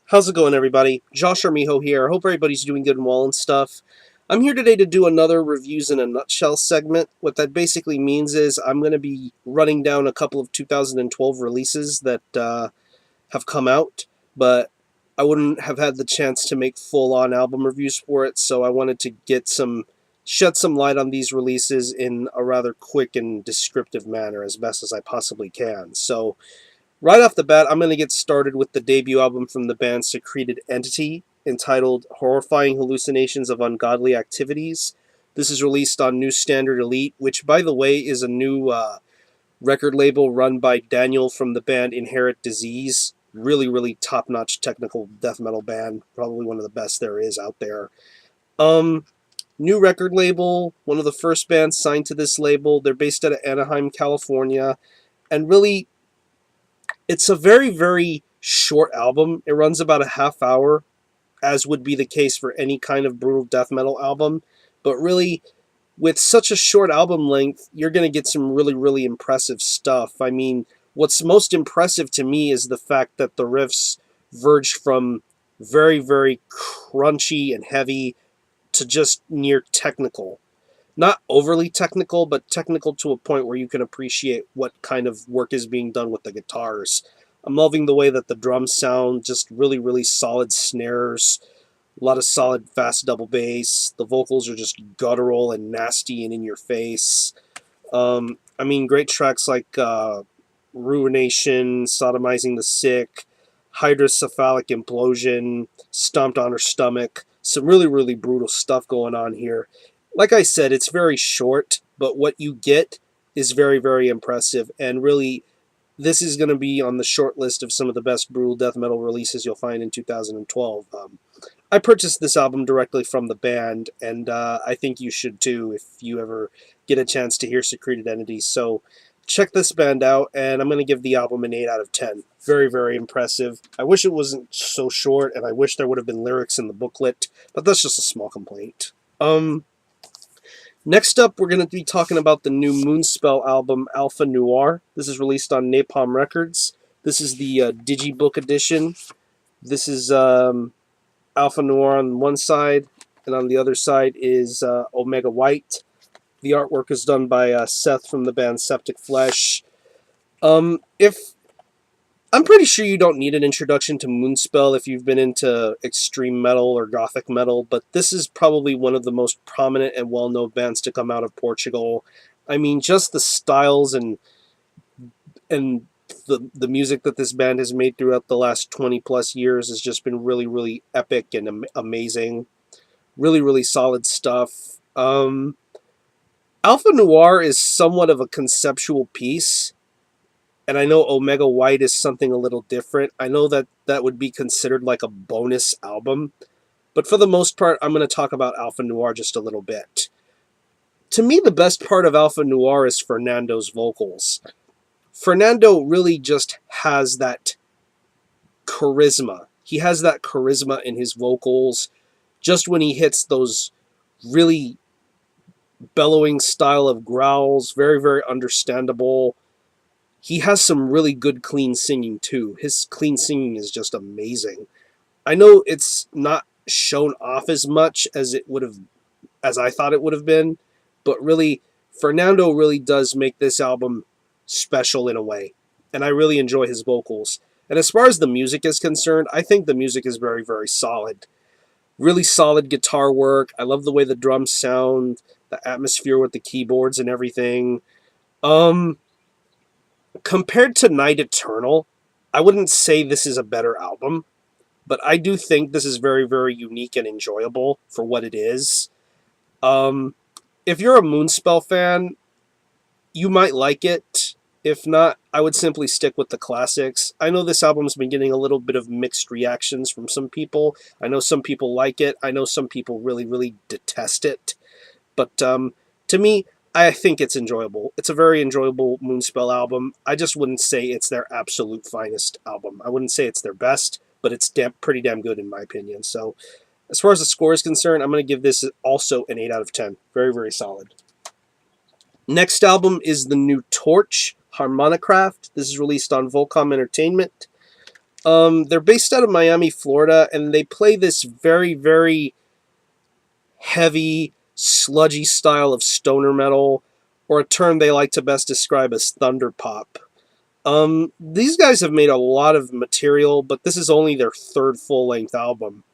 How's it going, everybody? Josh Armijo here. I hope everybody's doing good and well and stuff. I'm here today to do another reviews in a nutshell segment. What that basically means is I'm going to be running down a couple of 2012 releases that have come out, but I wouldn't have had the chance to make full-on album reviews for it, so I wanted to shed some light on these releases in a rather quick and descriptive manner as best as I possibly can. So, right off the bat, I'm going to get started with the debut album from the band Secreted Entity, entitled Horrifying Hallucinations of Ungodly Activities. This is released on New Standard Elite, which, by the way, is a new record label run by Daniel from the band Inherit Disease. Really, really top-notch technical death metal band. Probably one of the best there is out there. Um, New record label, one of the first bands signed to this label. They're based out of Anaheim, California. And really, it's a very, very short album. It runs about a half hour, as would be the case for any kind of brutal death metal album. But really, with such a short album length, you're going to get some really, really impressive stuff. I mean, what's most impressive to me is the fact that the riffs verge from very, very crunchy and heavy to just near technical. Not overly technical, but technical to a point where you can appreciate what kind of work is being done with the guitars. I'm loving the way that the drums sound, just really, really solid snares, a lot of solid fast double bass. The vocals are just guttural and nasty and in your face. I mean, great tracks like Ruination, Sodomizing the Sick, Hydrocephalic Implosion, Stomped on Her Stomach. Some really, really brutal stuff going on here. Like I said, it's very short, but what you get is very, very impressive. And really, this is going to be on the short list of some of the best brutal death metal releases you'll find in 2012. I purchased this album directly from the band, and I think you should too if you ever get a chance to hear Secreted Entities. So check this band out, and I'm going to give the album an 8 out of 10. Very, very impressive. I wish it wasn't so short, and I wish there would have been lyrics in the booklet, but that's just a small complaint. Next up, we're going to be talking about the new Moonspell album, Alpha Noir. This is released on Napalm Records. This is the Digibook edition. This is Alpha Noir on one side, and on the other side is Omega White. The artwork is done by Seth from the band Septic Flesh. If I'm pretty sure you don't need an introduction to Moonspell if you've been into extreme metal or gothic metal, but this is probably one of the most prominent and well-known bands to come out of Portugal. I mean, just the styles and the music that this band has made throughout the last 20 plus years has just been really, really epic and amazing. Really, really solid stuff. Alpha Noir is somewhat of a conceptual piece, and I know Omega White is something a little different. I know that that would be considered like a bonus album, but for the most part, I'm going to talk about Alpha Noir just a little bit. To me, the best part of Alpha Noir is Fernando's vocals. Fernando really just has that charisma. He has that charisma in his vocals just when he hits those really bellowing style of growls, very, very understandable. He has some really good clean singing too. His clean singing is just amazing. I know it's not shown off as much as it would have as I thought it would have been, but really Fernando really does make this album special in a way. And I really enjoy his vocals. And as far as the music is concerned, I think the music is very, very solid. Really solid guitar work. I love the way the drums sound, the atmosphere with the keyboards and everything. Um, Compared to Night Eternal, I wouldn't say this is a better album, but I do think this is very, very unique and enjoyable for what it is. Um, if you're a Moonspell fan, you might like it. If not, I would simply stick with the classics. I know this album's been getting a little bit of mixed reactions from some people. I know some people like it. I know some people really, really detest it. But to me, I think it's enjoyable. It's a very enjoyable Moonspell album. I just wouldn't say it's their absolute finest album. I wouldn't say it's their best, but it's pretty damn good in my opinion. So as far as the score is concerned, I'm going to give this also an 8 out of 10. Very, very solid. Next album is the new Torche, Harmonicraft. This is released on Volcom Entertainment. They're based out of Miami, Florida, and they play this very, very heavy, sludgy style of stoner metal, or a term they like to best describe as thunder pop. These guys have made a lot of material, but this is only their third full-length album.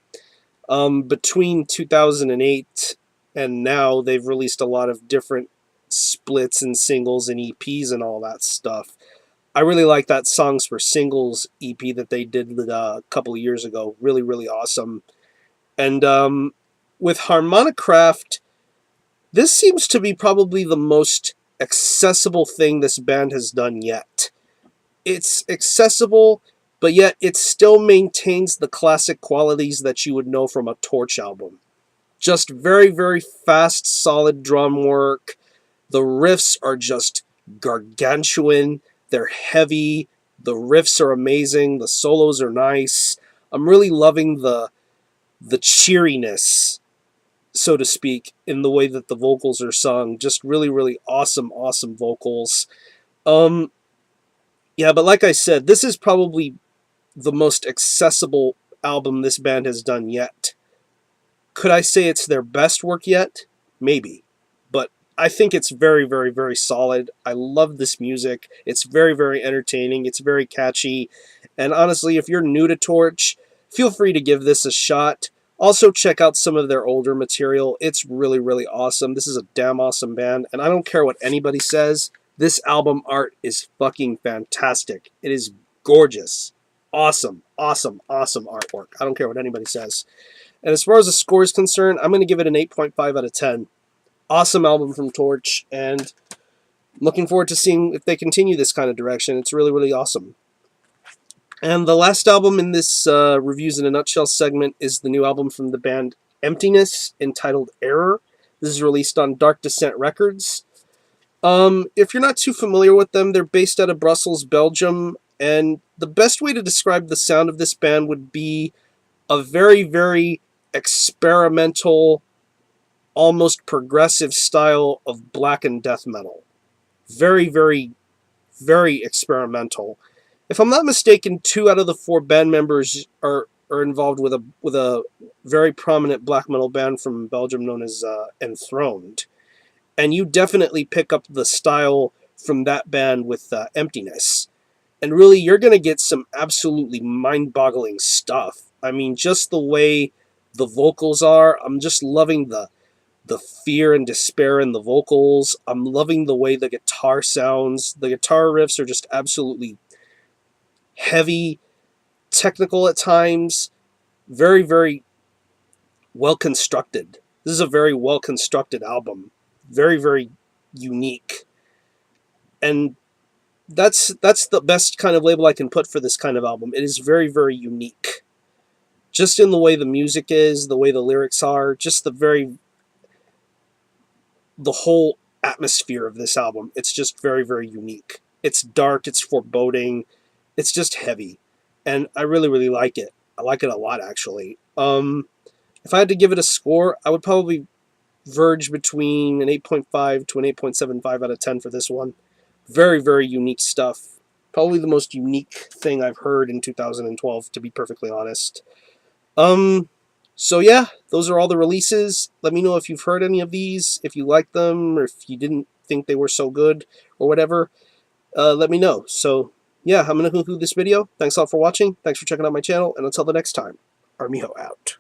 Between 2008 and now, they've released a lot of different splits and singles and EPs and all that stuff. I really like that Songs for Singles EP that they did a couple of years ago. Really, really awesome. And with Harmonicraft, this seems to be probably the most accessible thing this band has done yet. It's accessible, but yet it still maintains the classic qualities that you would know from a Torche album. Just very, very fast, solid drum work. The riffs are just gargantuan. They're heavy. The riffs are amazing. The solos are nice. I'm really loving the cheeriness, so to speak, in the way that the vocals are sung. Just really, really awesome, awesome vocals. Yeah, but like I said, this is probably the most accessible album this band has done yet. Could I say it's their best work yet? Maybe. But I think it's very, very, very solid. I love this music. It's very, very entertaining. It's very catchy. And honestly, if you're new to Torche, feel free to give this a shot. Also, check out some of their older material. It's really, really awesome. This is a damn awesome band. And I don't care what anybody says. This album art is fucking fantastic. It is gorgeous. Awesome, awesome, awesome artwork. I don't care what anybody says. And as far as the score is concerned, I'm going to give it an 8.5 out of 10. Awesome album from Torche, and looking forward to seeing if they continue this kind of direction. It's really, really awesome. And the last album in this Reviews in a Nutshell segment is the new album from the band Emptiness, entitled Error. This is released on Dark Descent Records. If you're not too familiar with them, they're based out of Brussels, Belgium, and the best way to describe the sound of this band would be a very, very experimental, almost progressive style of black and death metal. Very, very, very experimental. If I'm not mistaken, 2 out of the 4 band members are involved with a very prominent black metal band from Belgium known as Enthroned. And you definitely pick up the style from that band with Emptiness. And really, you're going to get some absolutely mind-boggling stuff. I mean, just the way the vocals are, I'm just loving the fear and despair in the vocals. I'm loving the way the guitar sounds. The guitar riffs are just absolutely heavy, technical at times, very, very well constructed. This is a very well constructed album. Very, very unique. And that's the best kind of label I can put for this kind of album. It is very, very unique. Just in the way the music is, the way the lyrics are, just the whole atmosphere of this album. It's just very, very unique. It's dark, it's foreboding, it's just heavy. And I really, really like it. I like it a lot, actually. If I had to give it a score, I would probably verge between an 8.5 to an 8.75 out of 10 for this one. Very, very unique stuff. Probably the most unique thing I've heard in 2012, to be perfectly honest. So yeah, those are all the releases. Let me know if you've heard any of these, if you like them, or if you didn't think they were so good, or whatever. Let me know. So yeah, I'm going to conclude this video. Thanks all for watching. Thanks for checking out my channel, and until the next time, Armijo out.